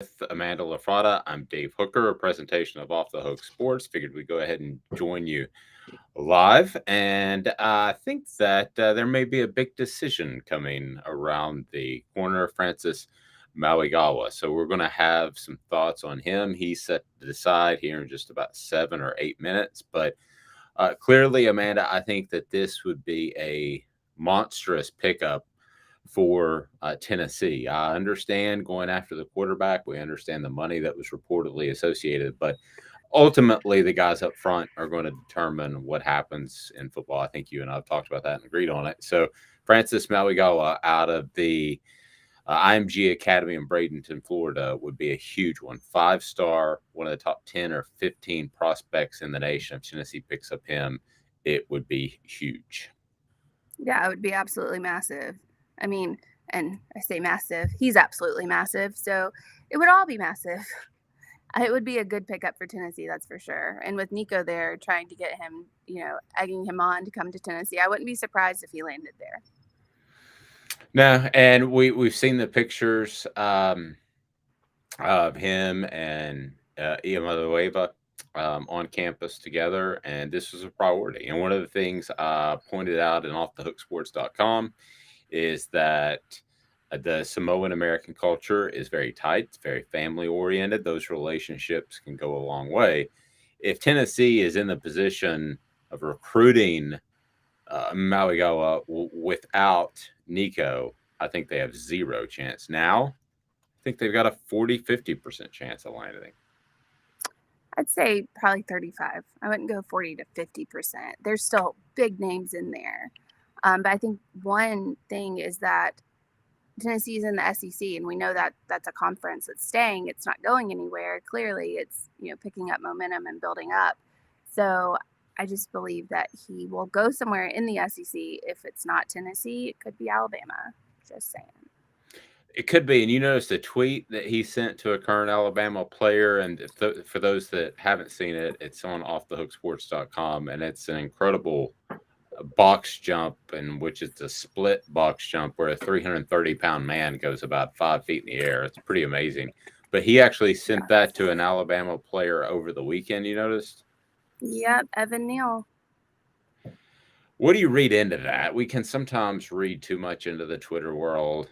with Amanda LaFrada. I'm Dave Hooker, a presentation of Off the Hook Sports. Figured we'd go ahead and join you live. And I think that there may be a big decision coming around the corner, Francis Mauigoa. So we're going to have some thoughts on him. He's set to decide here in just about 7 or 8 minutes. But clearly, Amanda, I think that this would be a monstrous pickup for Tennessee. I understand going after the quarterback. We understand the money that was reportedly associated, but ultimately the guys up front are going to determine what happens in football. I think you and I have talked about that and agreed on it. So Francis Mauigoa out of the IMG Academy in Bradenton, Florida would be a huge one. 5-star, one of the top 10 or 15 prospects in the nation. If Tennessee picks up him, it would be huge. Yeah, it would be absolutely massive. I mean, and I say massive, he's absolutely massive. So it would all be massive. It would be a good pickup for Tennessee, that's for sure. And with Nico there trying to get him, egging him on to come to Tennessee, I wouldn't be surprised if he landed there. No, and we've seen the pictures of him and Mauigoa on campus together, and this was a priority. And one of the things I pointed out in offthehooksports.com is that the Samoan American culture is very tight, it's very family oriented. Those relationships can go a long way. If Tennessee is in the position of recruiting Mauigoa without Nico, I think they have zero chance. Now, I think they've got a 40-50% chance of landing. I'd say probably 35. I wouldn't go 40 to 50%. There's still big names in there. But I think one thing is that Tennessee's in the SEC, and we know that that's a conference that's staying. It's not going anywhere. Clearly, it's picking up momentum and building up. So I just believe that he will go somewhere in the SEC. If it's not Tennessee, it could be Alabama. Just saying. It could be. And you noticed a tweet that he sent to a current Alabama player. And for those that haven't seen it, it's on offthehooksports.com. And it's an incredible box jump, in which it's a split box jump where a 330-pound man goes about 5 feet in the air. It's pretty amazing. But he actually sent that to an Alabama player over the weekend, you noticed? Yep, Evan Neal. What do you read into that? We can sometimes read too much into the Twitter world.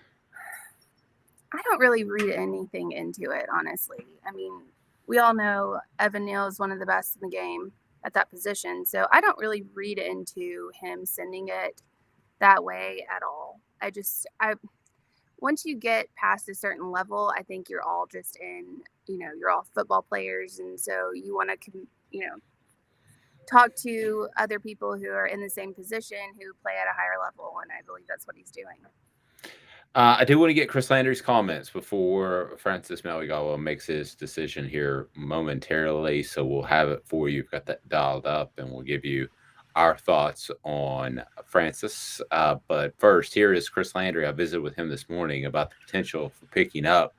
I don't really read anything into it, honestly. I mean, we all know Evan Neal is one of the best in the game at that position. So I don't really read into him sending it that way at all. Once you get past a certain level, I think you're all just you're all football players. And so you want to, talk to other people who are in the same position who play at a higher level. And I believe that's what he's doing. I do want to get Chris Landry's comments before Francis Mauigoa makes his decision here momentarily. So we'll have it for you. We've got that dialed up, and we'll give you our thoughts on Francis. But first, here is Chris Landry. I visited with him this morning about the potential for picking up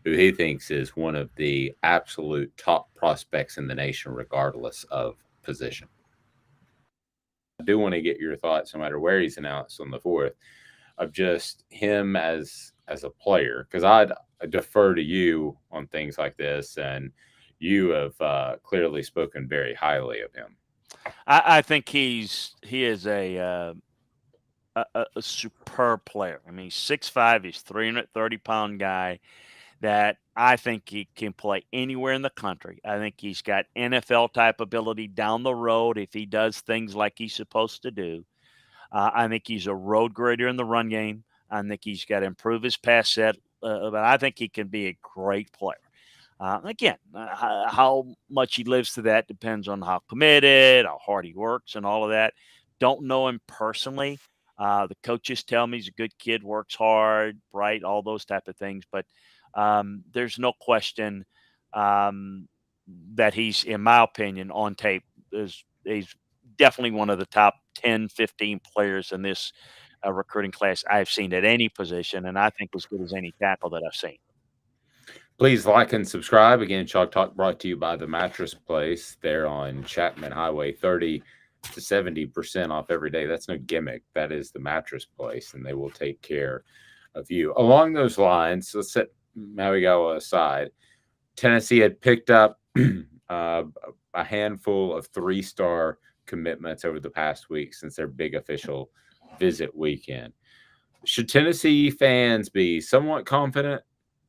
who he thinks is one of the absolute top prospects in the nation, regardless of position. I do want to get your thoughts, no matter where he's announced on the 4th, of just him as a player, because I'd defer to you on things like this, and you have clearly spoken very highly of him. I think he is a superb player. I mean, he's 6'5", he's 330-pound guy that I think he can play anywhere in the country. I think he's got NFL type ability down the road if he does things like he's supposed to do. I think he's a road grader in the run game. I think he's got to improve his pass set, but I think he can be a great player. Again, how much he lives to that depends on how committed, how hard he works, and all of that. Don't know him personally. The coaches tell me he's a good kid, works hard, bright, all those type of things. But there's no question that he's, in my opinion, on tape, he's definitely one of the top 10, 15 players in this recruiting class I've seen at any position, and I think as good as any tackle that I've seen. Please like and subscribe. Again, Chalk Talk brought to you by The Mattress Place. They're on Chapman Highway, 30 to 70% off every day. That's no gimmick. That is The Mattress Place, and they will take care of you. Along those lines, let's set Mauigoa aside, Tennessee had picked up uh, a handful of 3-star commitments over the past week since their big official visit weekend. Should Tennessee fans be somewhat confident,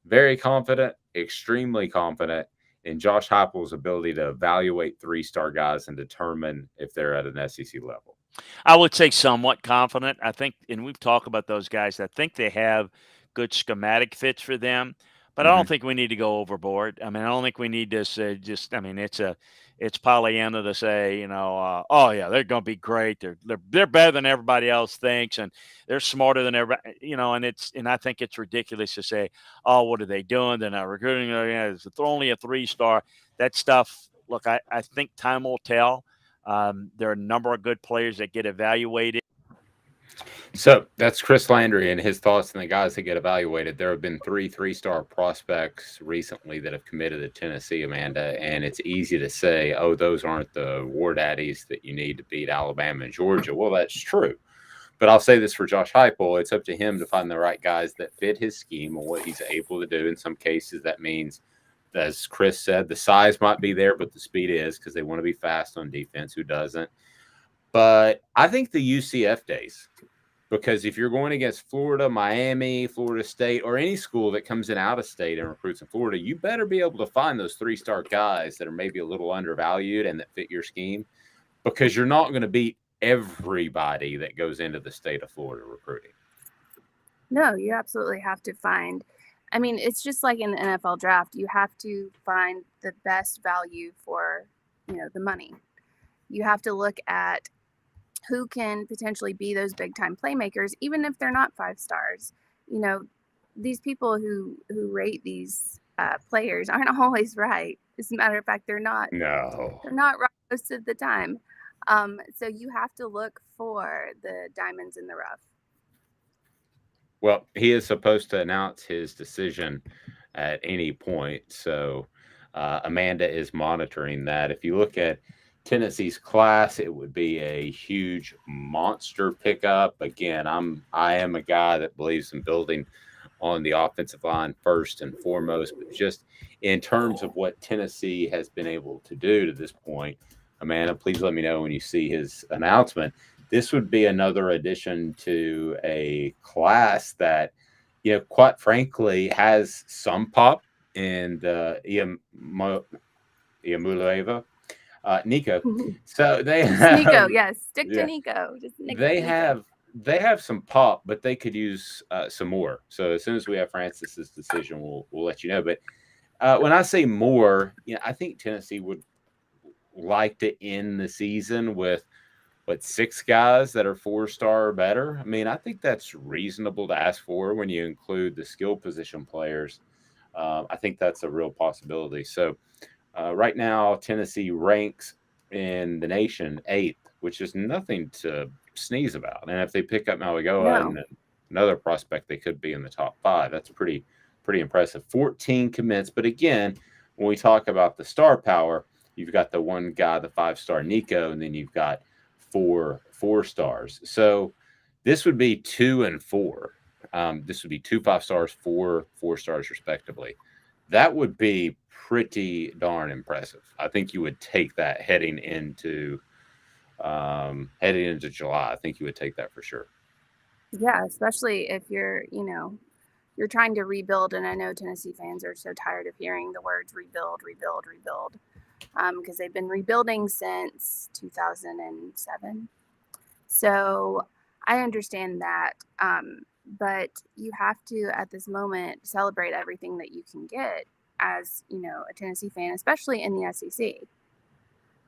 very confident, extremely confident in Josh Heupel's ability to evaluate 3-star guys and determine if they're at an SEC level? I would say somewhat confident. I think, and we've talked about those guys. I think they have good schematic fits for them, but I Mm-hmm. don't think we need to go overboard. I mean, I don't think we need to say just. I mean, it's Pollyanna to say, oh yeah, they're going to be great. They're better than everybody else thinks, and they're smarter than everybody. And I think it's ridiculous to say, oh, what are they doing? They're not recruiting. It's only a 3-star. That stuff. Look, I think time will tell. There are a number of good players that get evaluated. So that's Chris Landry and his thoughts on the guys that get evaluated. There have been 3-star prospects recently that have committed to Tennessee, Amanda, and it's easy to say, oh, those aren't the war daddies that you need to beat Alabama and Georgia. Well, that's true. But I'll say this for Josh Heupel, it's up to him to find the right guys that fit his scheme and what he's able to do. In some cases, that means, as Chris said, the size might be there, but the speed is because they want to be fast on defense. Who doesn't? But I think the UCF days, because if you're going against Florida, Miami, Florida State, or any school that comes in out of state and recruits in Florida, you better be able to find those 3-star guys that are maybe a little undervalued and that fit your scheme, because you're not going to beat everybody that goes into the state of Florida recruiting. No, you absolutely have to find. I mean, it's just like in the NFL draft. You have to find the best value for, the money. You have to look at who can potentially be those big time playmakers, even if they're not 5 stars. These people who rate these players aren't always right. As a matter of fact, they're not. No. They're not right most of the time. So you have to look for the diamonds in the rough. Well, he is supposed to announce his decision at any point. So Amanda is monitoring that. If you look at Tennessee's class, it would be a huge monster pickup. Again, I am a guy that believes in building on the offensive line first and foremost, but just in terms of what Tennessee has been able to do to this point, Amanda, please let me know when you see his announcement. This would be another addition to a class that, quite frankly, has some pop in the Iamuleva. Nico. So they have Nico, yes. Stick to Nico. Just they have some pop, but they could use some more. So as soon as we have Francis's decision, we'll let you know. But when I say more, I think Tennessee would like to end the season with 6 guys that are 4-star or better. I mean, I think that's reasonable to ask for when you include the skill position players. I think that's a real possibility. So right now, Tennessee ranks in the nation 8th, which is nothing to sneeze about. And if they pick up Mauigoa and another prospect, they could be in the top 5. That's pretty impressive. 14 commits. But again, when we talk about the star power, you've got the one guy, the 5-star Nico, and then you've got 4 4-stars. So this would be 2 and 4. This would be 2 5-stars, 4 4-stars, respectively. That would be pretty darn impressive. I think you would take that heading into July. I think you would take that for sure. Yeah, especially if you're trying to rebuild, and I know Tennessee fans are so tired of hearing the words rebuild, because they've been rebuilding since 2007. So I understand that, but you have to, at this moment, celebrate everything that you can get as, a Tennessee fan, especially in the SEC.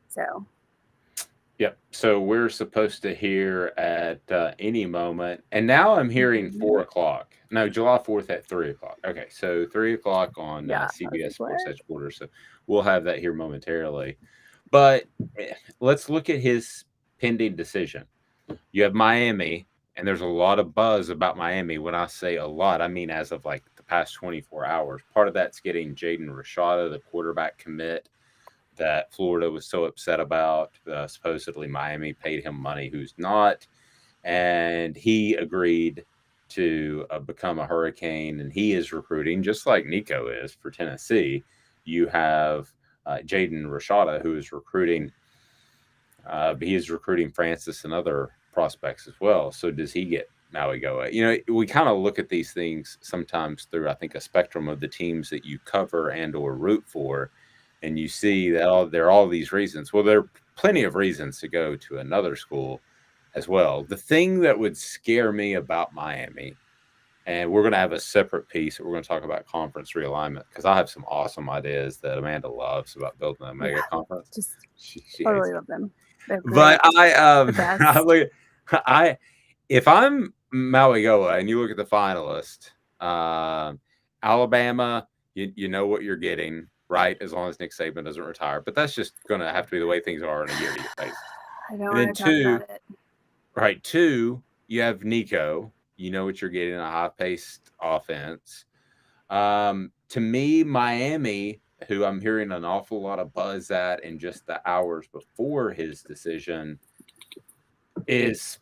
So. Yep. So we're supposed to hear at any moment. And now I'm hearing 4 o'clock. No, July 4th at 3 o'clock. Okay. So 3 o'clock on CBS Sports Headquarters. So we'll have that here momentarily. But let's look at his pending decision. You have Miami, and there's a lot of buzz about Miami. When I say a lot, I mean as of like the past 24 hours. Part of that's getting Jaden Rashada, the quarterback commit that Florida was so upset about. Supposedly Miami paid him money who's not. And he agreed to become a Hurricane, and he is recruiting just like Nico is for Tennessee. You have Jaden Rashada, who is recruiting. He is recruiting Francis and other prospects as well. So does he get Mauigoa? We kind of look at these things sometimes through, I think, a spectrum of the teams that you cover and or root for, and you see that there are all these reasons. Well, there are plenty of reasons to go to another school as well. The thing that would scare me about Miami, and we're going to have a separate piece that we're going to talk about conference realignment, because I have some awesome ideas that Amanda loves about building a mega conference. Just She totally hates love them. They're great. but The best. if I'm Mauigoa and you look at the finalist, Alabama, you know what you're getting, right? As long as Nick Saban doesn't retire, but that's just going to have to be the way things are in a year-to-year basis. I don't And then want to talk about it. right, two, you have Nico. You know what you're getting, a high-paced offense. To me, Miami, who I'm hearing an awful lot of buzz at in just the hours before his decision, is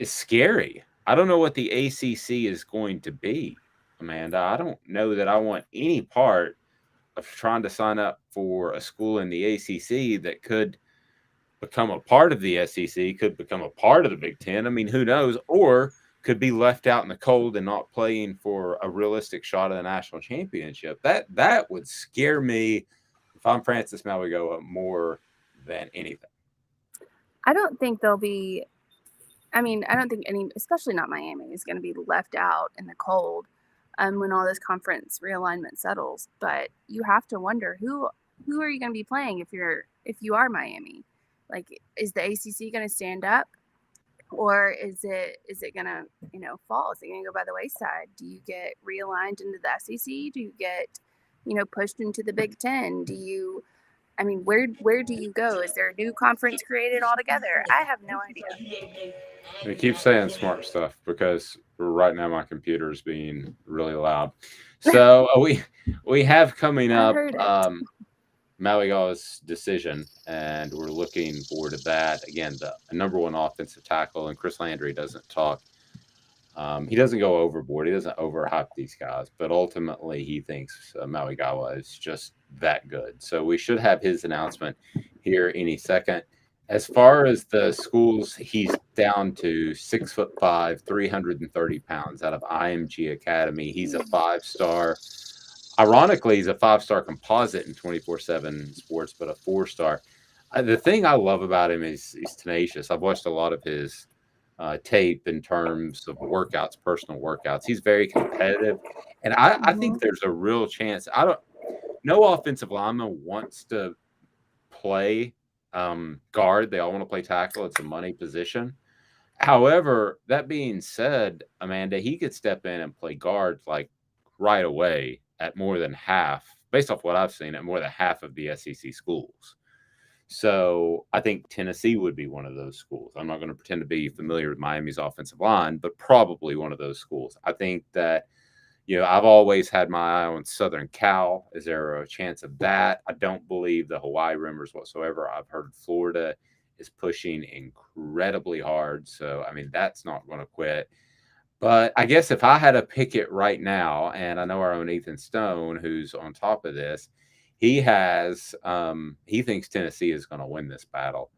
scary. I don't know what the ACC is going to be, Amanda. I don't know that I want any part of trying to sign up for a school in the ACC that could become a part of the SEC, could become a part of the Big Ten. I mean, who knows? Or could be left out in the cold and not playing for a realistic shot at the national championship. That would scare me if I'm Francis Mauigoa more than anything. I don't think they'll be. I mean, I don't think any, especially not Miami, is going to be left out in the cold when all this conference realignment settles. But you have to wonder who are you going to be playing if you are Miami? Like, is the ACC going to stand up, or is it going to fall? Is it going to go by the wayside? Do you get realigned into the SEC? Do you get pushed into the Big Ten? I mean, where do you go? Is there a new conference created altogether? I have no idea. I keep saying smart stuff because right now my computer is being really loud. So we have coming I up heard it. Mauigoa's decision, and we're looking forward to that. Again, the number one offensive tackle, and Chris Landry doesn't talk. He doesn't go overboard. He doesn't overhype these guys, but ultimately he thinks Mauigoa is just that good. So we should have his announcement here any second. As far as the schools, he's down to 6'5", 330 pounds out of IMG Academy. He's a 5-star. Ironically, he's a 5-star composite in 24/7 Sports, but a 4-star. The thing I love about him is he's tenacious. I've watched a lot of his tape in terms of workouts, personal workouts. He's very competitive, and I think there's a real chance. No offensive lineman wants to play guard. They all want to play tackle. It's a money position. However, that being said, Amanda, he could step in and play guard like right away at more than half, based off what I've seen, at more than half of the SEC schools. So I think Tennessee would be one of those schools. I'm not going to pretend to be familiar with Miami's offensive line, but probably one of those schools. I think that, I've always had my eye on Southern Cal. Is there a chance of that? I don't believe the Hawaii rumors whatsoever. I've heard Florida is pushing incredibly hard. So, I mean, that's not going to quit. But I guess if I had to pick it right now, and I know our own Ethan Stone, who's on top of this, he thinks Tennessee is going to win this battle.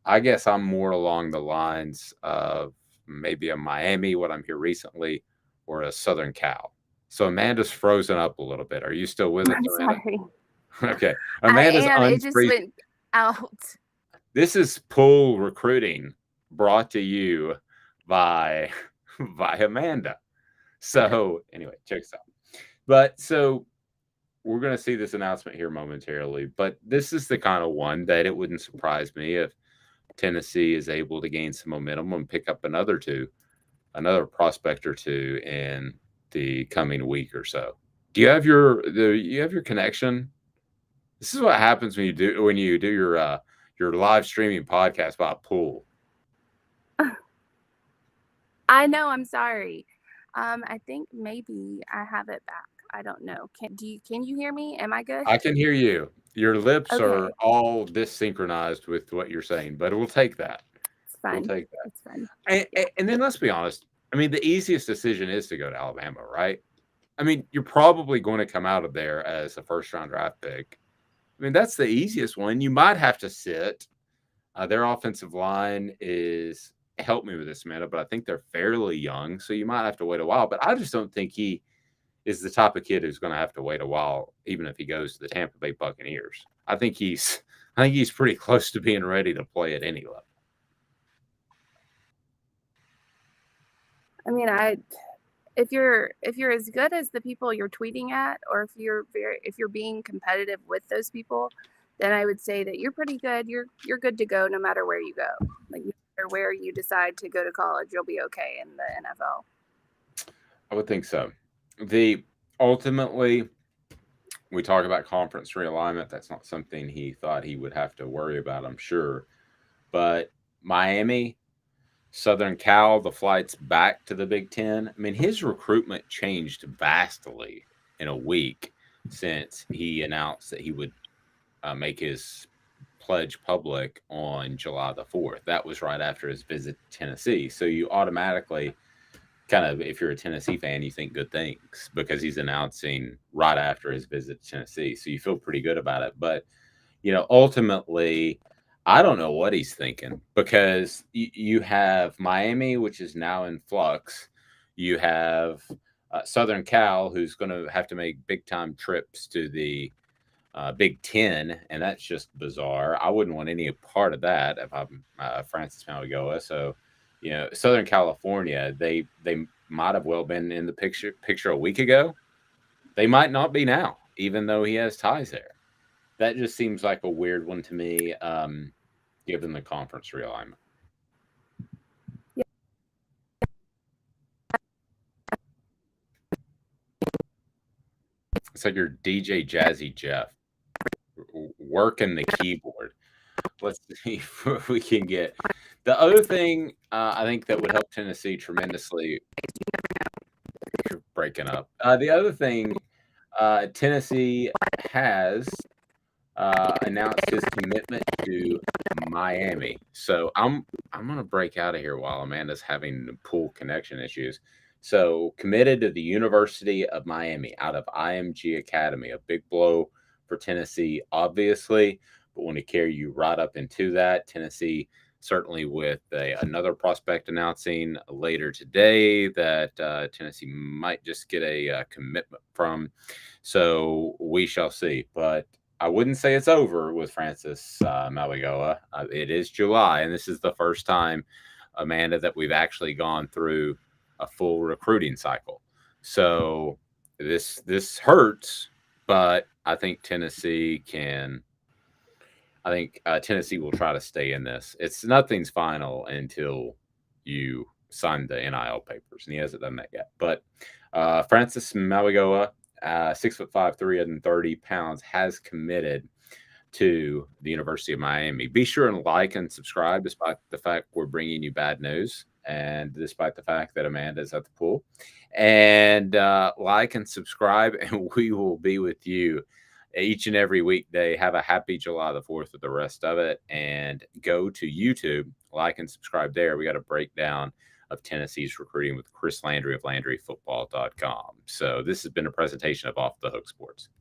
I guess I'm more along the lines of maybe a Miami, what I'm here recently, or a Southern Cal. So Amanda's frozen up a little bit. Are you still with us, Amanda? Sorry. Okay. Amanda's Amanda's it just went out. This is Pool Recruiting brought to you by Amanda. So anyway, check this out. But so we're going to see this announcement here momentarily, but this is the kind of one that it wouldn't surprise me if Tennessee is able to gain some momentum and pick up another prospect or two in the coming week or so. Do you have your connection? This is what happens when you do your live streaming podcast about pool. I know. I'm sorry. I think maybe I have it back. I don't know. Can you hear me? Am I good? I can hear you. Your lips are all dissynchronized with what you're saying, but we'll take that. It's fine. We'll take that. It's fine. And then let's be honest. I mean, the easiest decision is to go to Alabama, right? I mean, you're probably going to come out of there as a first-round draft pick. I mean, that's the easiest one. You might have to sit. Their offensive line is help me with this, Amanda, but I think they're fairly young, so you might have to wait a while. But I just don't think he is the type of kid who's going to have to wait a while, even if he goes to the Tampa Bay Buccaneers. I think he's pretty close to being ready to play at any level. I mean, if you're as good as the people you're tweeting at, or if you're being competitive with those people, then I would say that you're pretty good. You're good to go no matter where you go. Like, no matter where you decide to go to college, you'll be okay in the NFL. I would think so. Ultimately, we talk about conference realignment. That's not something he thought he would have to worry about, I'm sure. But Miami, Southern Cal, the flights back to the Big Ten. I mean, his recruitment changed vastly in a week since he announced that he would make his pledge public on July the 4th. That was right after his visit to Tennessee. So you automatically kind of, if you're a Tennessee fan, you think good things because he's announcing right after his visit to Tennessee. So you feel pretty good about it. But, ultimately, I don't know what he's thinking because you have Miami, which is now in flux. You have Southern Cal, who's going to have to make big time trips to the Big Ten, and that's just bizarre. I wouldn't want any part of that if I'm Francis Mauigoa. So, Southern California, they might have well been in the picture a week ago. They might not be now, even though he has ties there. That just seems like a weird one to me, given the conference realignment. Yeah. It's like your DJ Jazzy Jeff working the keyboard. Let's see if we can get the other thing. I think that would help Tennessee tremendously. You're breaking up. The other thing, Tennessee has announced his commitment to Miami. So I'm gonna break out of here while Amanda's having pool connection issues. So committed to the University of Miami out of IMG Academy. A big blow for Tennessee, obviously, but want to carry you right up into that. Tennessee certainly with another prospect announcing later today that Tennessee might just get a commitment from. So we shall see. But I wouldn't say it's over with Francis Mauigoa. It is July, and this is the first time, Amanda, that we've actually gone through a full recruiting cycle. So this hurts, but I think Tennessee can. I think Tennessee will try to stay in this. Nothing's final until you sign the NIL papers, and he hasn't done that yet. But Francis Mauigoa, 6'5", 330 pounds, has committed to the University of Miami. Be sure and like and subscribe, despite the fact we're bringing you bad news, and despite the fact that Amanda's at the pool. And like and subscribe, and we will be with you each and every weekday. Have a happy July the 4th with the rest of it, and go to YouTube, like and subscribe there. We got a breakdown of Tennessee's recruiting with Chris Landry of LandryFootball.com. So this has been a presentation of Off the Hook Sports.